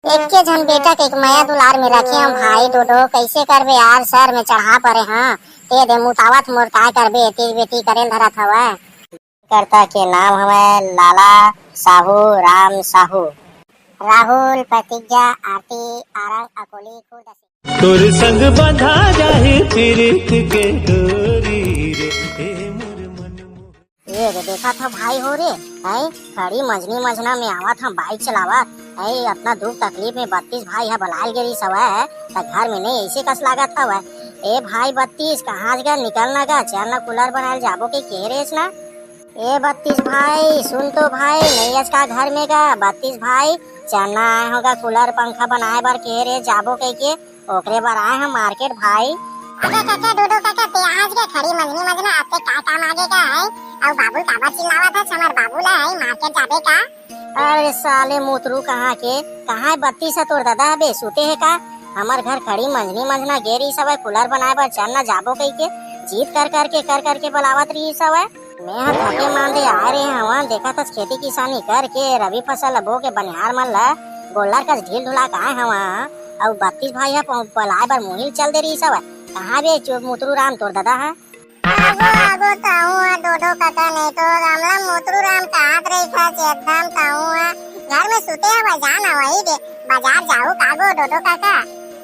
एक के झन बेटा के माया दुलार में रखे हम भाई डोडो कैसे करबे यार सर में चढ़ा परे हाँ ते दे मुतावत मोर काय करबे तेज बेटी करेल धरत हवा करता के नाम हवे लाला साहू राम साहू राहुल प्रतिज्ञा आरती आरंग अकोली खुद तोर संग बंधा जाहि प्रीत के डोरी रे ए मोर मन मोह। ये देखा था भाई हो रे है खड़ी मजनी मजना में आवत हम बाइक चलावत है अपना दुख तकलीफ में 32 भाई है बलाल गिरी सवा है तो घर में नहीं ऐसे कस लागत हवा ए भाई 32 कहाँ गा निकलना गा चल ना कूलर बनाए जाबो के रेस ना ए 32 भाई सुन तो भाई नहीं का घर में गा 32 भाई चलना आए होगा कूलर पंखा बनाए बर के जाबो के ओकरे बार आए हम मार्केट भाई अरे काका डोडो काका ते आज के खड़ी मजनी मजना आपके का काम आगे का है और बाबू काबा चिल्लावा था हमार बाबू ला है मार्केट जाबे का। अरे साले मुतरू कहाँ के कहाँ 32 है तोर दादा बे सुते है का हमार घर खड़ी मजनी मजना गेरी सब कूलर बनाए बर चलना जाबो कही के जीत कर करके बुलावत रही सब मैं थके मांदे आ रहे हवा देखा था खेती किसानी करके रबी फसल बो के बनिहार मन ला गोल्लर का ढील ढुला का हवा और 32 भाई है पलाए बर मुहिल चल दे रही सब कहाँ बे मुतरू राम तोर दादा है आगो ताऊ डोडो काका नहीं तो रामला मोतरू राम कात रही था एकदम ताऊ घर में सुते है जाना वही दे बाजार जाऊ कागो डोडो काका।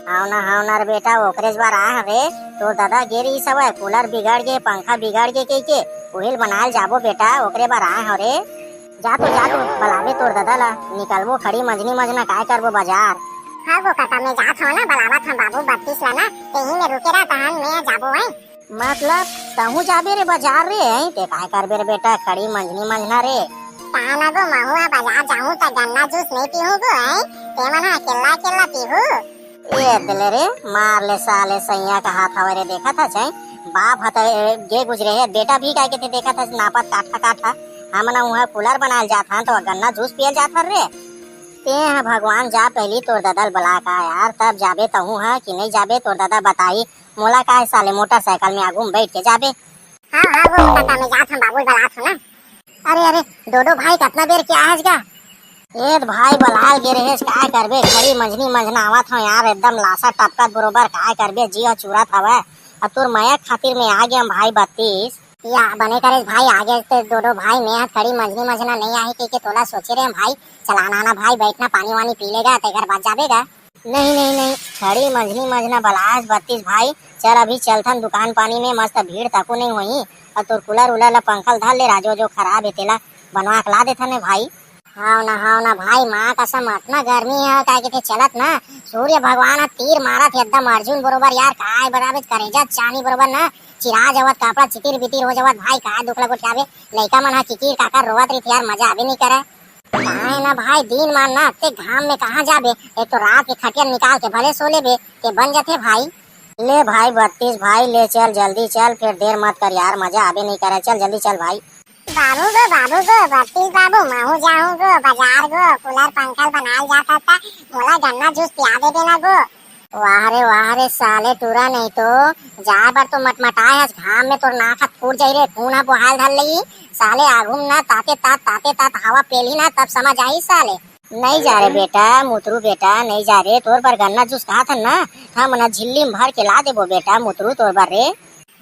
हाव ना रे बेटा ओकरेज बार आ रे तोर दादा गेरी सब कूलर बिगड़ गए पंखा बिगड़ गए के उहिल बनाल जाबो बेटा ओकरे बार आ हो रे जा तो बलावे तोर दादा ला निकलबो खड़ी मजनी मजना काय करबो बाजार। हाँ वो काका मैं जात हूँ ना बलावत हम बाबू 32 लाना यही में रुके रहा तहन मैं जाबो है मतलब तहू जाबे रे बाजार रे हैं ते काय करबे रे बेटा खड़ी मंजनी मंजना रे ताना गो महुआ बाजार जाऊं त गन्ना जूस नहीं पीहूं गो है ते मना केला पीहूं ये दिले रे मार ले साले सैया का हाथ हवरे देखा था चाहे बाप हता गे गुजरे है बेटा भी काय के देखा था नापत काठा हमना वहां कूलर बनाल जात हां तो गन्ना जूस पियल जात हर रे ते भगवान जा पहली तोर दादा बला का यार तब जाबे तहू है कि नहीं जाबे तोर दादा बताई मोला का साले मोटरसाइकिल में आगू में बैठ के जाबे। हाँ वो काका मैं जात हम बाबू बलात हूँ ना। अरे डोडो भाई कितना देर क्या है गा ए भाई बलाल गे रहे काय करबे खड़ी मंजनी मंजना आवत हो यार एकदम लासा टपकत बरोबर काय करबे जी चूरा हवा अब तोर माया खातिर में आ गया भाई 32 या बने करे भाई आगे तो डोडो भाई मैं खड़ी मजनी मजना नहीं आई के तोला सोचे रहे भाई चलाना ना भाई बैठना पानी वानी पी लेगा ते घर बात जाबेगा। नहीं खड़ी मजनी मजना बलास 32 भाई चल अभी चलथन दुकान पानी में मस्त भीड़ तको नहीं हुई और तोर कूलर उलर ला पंखल धर ले राजो जो खराब है तेला बनवा के ला देथन भाई। हाँ ना भाई माँ कसम इतना गर्मी है काय के चलत ना सूर्य भगवान तीर मारत एकदम अर्जुन बरोबर यार काय बराबर करेजा चानी बरोबर ना चिरा जवत कपड़ा चितिर बितिर हो जवत भाई काय दुखला गोठियावे लइका मन हा किकिर काका रोवत रही यार मजा आवे नहीं करे काहे ना भाई दिन मान ना ते घाम में कहाँ जाबे एक तो रात के खटिया निकाल के भले सो लेबे के बन जाते भाई। ले भाई 32 भाई ले चल जल्दी चल फिर देर मत कर यार मजा आवे नहीं करे चल जल्दी चल भाई। बाबू गो 32 बाबू महू जाऊं गो बाजार गो कूलर पंखल बनाल जाता था मोला गन्ना जूस पिया दे देना गो। वाह रे साले टूरा नहीं तो जा बर तो मटमटाए है घाम में तोर नाक फूट जाई रे खून बुहाल धर लगी साले आगुम ना ताते तात हवा पेली ना तब समझ आई साले नहीं जा रे बेटा मुतरू बेटा नहीं जा रे तोर पर गन्ना जूस कहा था ना हम ना झिल्ली में भर के ला देबो बेटा मुतरू तोर पर रे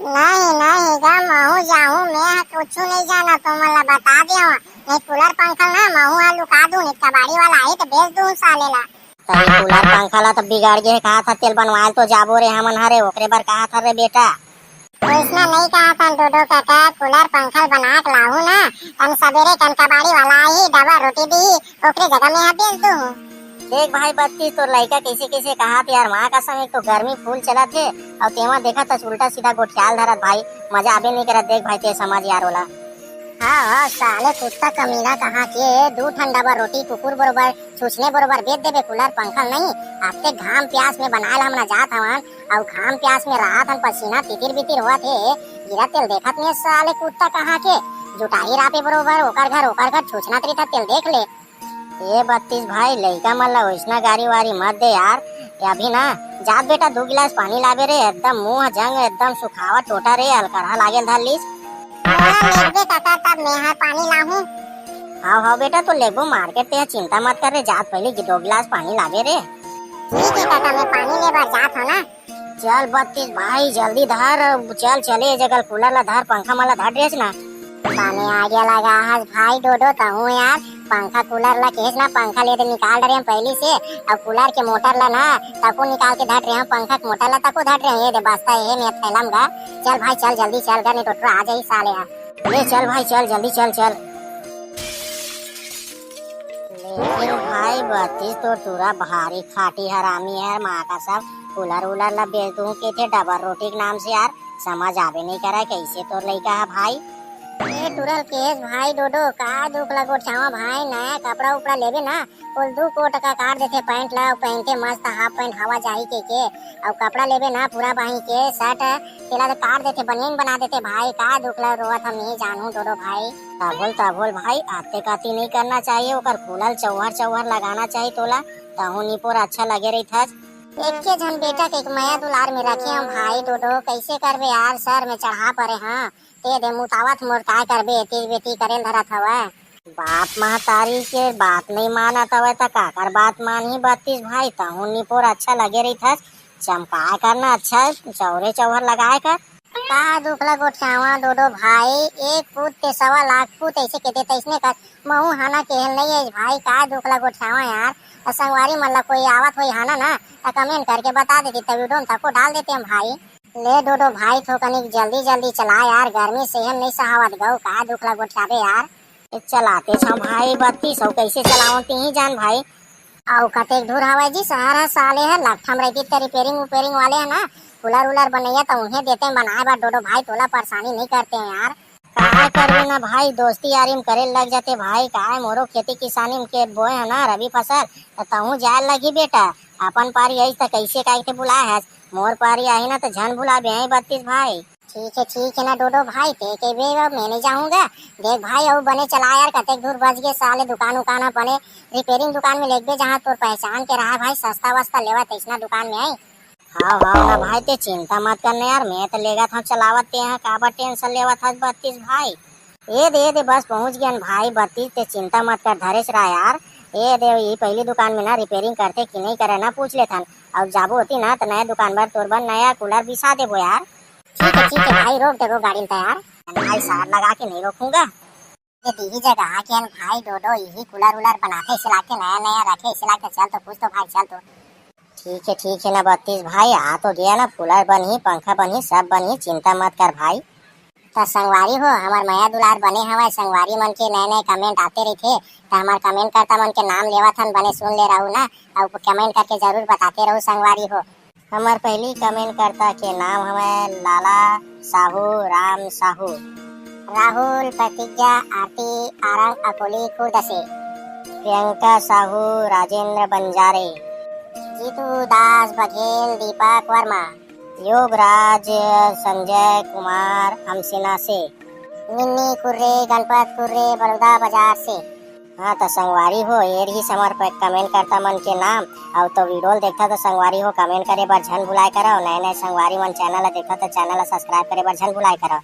नहीं गा महू जाऊं मैं कुछ नहीं जाना तो मला बता दिया नहीं कूलर पंखल ना महू आ लुका दूं नहीं कबाड़ी वाला आई तो बेच दूं साले ला तभी कूलर पंखा ला तो बिगाड़ गए कहा था तेल बनवाल तो जाबो रे हमन हरे ओकरे बर कहा था रे बेटा इसने नहीं कहा था डोडो काका कूलर पंखल बना के लाऊं ना तन सवेरे कन कबाड़ी वाला आई दवा रोटी दी ओकरे जगह में बेच दूं। देख भाई 32 तो लड़का कैसे कहा यार माँ का समय तो गर्मी फूल चला थे और तेमा देखा था उल्टा सीधा गोठियाल धरत भाई मजा आबे नहीं करत देख भाई ते समझ यार वाला। हाँ साले कुत्ता कमीना कहाँ के 2 ठंडा बर रोटी कुकुर बरोबर छुछने बरोबर बेच देबे कूलर पंखल नहीं आपके घाम प्यास में बनाल हमना जात हवन और घाम प्यास में रात हम पसीना तितिर बितिर हुआ थे गिरा तेल देखत नहीं साले कुत्ता कहाँ के जुटाई रापे बरोबर ओकर घर छुछना तरीका तेल देख ले। ये 32 भाई लड़का मन ला वैसना गाड़ी वारी मत दे यार अभी ना जात बेटा 2 गिलास पानी लाबे रे एकदम मुंह जंग एकदम सुखावा टोटा रे अलकड़ा लागे धर लीस काका तब मैं पानी लाऊं हाँ हाँ बेटा, तो लेबो मार्केट ते चिंता मत कर रे, जात पहले 2 गिलास पानी लावे रे। ठीक है काका, मैं पानी लेबर जात हो ना। चल 32 भाई जल्दी धर, चल चले जगल कूलर ला धर, पंखा माला धर ड्रेस ना। पानी आगे लगा हस भाई डोडो कहूँ यार, पंखा कूलर ला केस ना, पंखा ले दे निकाल रहे हम पहले से, अब कूलर के मोटर ला ना तको निकाल के धर रहे हम, पंखा के मोटर ला तको धर रहे हैं, ये दे बस्ता ये मैं थैलम गा। चल भाई चल जल्दी चल गा, नहीं तो आ जाई साले यहाँ। ले चल भाई चल जल्दी चल चल। लेकिन भाई 32 तो पूरा भारी खाटी हरामी है माँ का सब, कूलर उलर ला बेच दूं के थे डबल रोटी के नाम से यार, समझ आवे नहीं करा कैसे तो लड़का है भाई। ए टुरल केस भाई डोडो का दुख लगो छावा भाई, नया कपड़ा उपड़ा लेबे ना कुल 2 कोट का काट देते, पैंट ला पहनते मस्त हाफ पैंट हवा जाही के और कपड़ा लेबे ना पूरा बाही के शर्ट तेला तो काट देते, बनियान बना देते भाई, का दुख लग रोवत हम नहीं जानू डोडो भाई। ताबोल भाई आते काती नहीं करना चाहिए, ओकर खुलल चौहर लगाना चाहिए तोला, तहु निपोर अच्छा लगे रही था। एक के जन बेटा के एक माया दुलार में रखे हम भाई डोडो, कैसे करबे यार, सर में चढ़ा पड़े। हाँ ते दे मुतावत मोर काय करबे, तेज बेटी करेल धरत हवा। बाप महतारी के बात नहीं मानत हवे त काकर बात मानही 32 भाई, तहु निपोर अच्छा लगे रही था, चमका करना अच्छा चौहर लगाए कर। का दुख लगो चावा डोडो भाई, एक पूत ते 1.25 लाख पूत ऐसे कहते तैसने कर महू हाना केहल नहीं है भाई, का दुख लगो चावा यार। संगवारी मन ला कोई आवत होई हाना ना तो कमेंट करके बता देती, तभी डोम तको डाल देते हम भाई। ले डोडो भाई थो कनिक जल्दी जल्दी चला यार, गर्मी से हम नहीं सहावत गौ, का दुख लगो चाबे यार। चलाते छ भाई 32 कैसे चलावती ही जान भाई। और कतेक दूर हवा जी, शहर है साले है लखम रहती तो रिपेयरिंग वाले है ना, कूलर उलर बनैया तो उन्हें देते हैं बनाए बार डोडो भाई, तोला परेशानी नहीं करते हैं यार। काय करवे ना भाई, दोस्ती यारी में करे लग जाते भाई, काय मोरो खेती किसानी में के बोए है ना रवि फसल, तो तहु जाए लगी बेटा, अपन पारी आई तो कैसे काय के बुलाए है, मोर पारी आई ना तो झन भुला बे 32 भाई। ठीक है ना डोडो भाई, ते के बे मैं नहीं जाऊंगा, देख भाई अब बने चला यार, कतेक दूर बच गए साले, दुकान उकान बने रिपेयरिंग दुकान में लेके जहाँ तोर पहचान के रहा भाई, सस्ता वस्ता लेवा तैसना दुकान में आई। हाँ ना भाई ते चिंता मत करने यार, मैं तो लेगा था चलावत ते हैं, काबर टेंशन लेवा था 32 भाई। ये दे बस पहुंच गया भाई 32, ते चिंता मत कर धरेश रहा यार। ये दे ये पहली दुकान में ना रिपेयरिंग करते कि नहीं करे ना पूछ ले था, अब जाबो होती ना तो नया दुकान पर तोर बन नया कूलर बिसा देबो यार। ठीक है भाई, रोक दे गाड़ी तैयार भाई, सार लगा के नहीं रोकूंगा। ये दीदी जगह के भाई डोडो यही कूलर उलर बनाते इसे लाके नया रखे इसे लाके, चल तो पूछ तो भाई चल तो। ठीक है ना 32 भाई, आ तो गया ना, कूलर बनी पंखा बनी सब बनी, चिंता मत कर भाई। तो संगवारी हो हमार माया दुलार बने हवा, संगवारी मन के नए कमेंट आते रही थे, तो हमार कमेंट करता मन के नाम लेवा था बने सुन ले रहू ना, और कमेंट करके जरूर बताते रहू संगवारी हो। हमार पहली कमेंट करता के नाम हमें लाला साहू राम साहू, राहुल प्रतिज्ञा आरती आरंग अकोली खुर्दसे, प्रियंका साहू राजेंद्र बंजारे, जीतू दास बघेल दीपक वर्मा, योगराज संजय कुमार हमसिना से, मिन्नी कुर्रे गणपत कुर्रे बड़ौदा बाजार से। हाँ तो संगवारी हो ये रही समर पर कमेंट करता मन के नाम, और तो वीडियो देखता तो संगवारी हो कमेंट करे बार झन भुलाए करो, नए संगवारी मन चैनल देखा तो चैनल सब्सक्राइब करे बार झन भुलाए करो।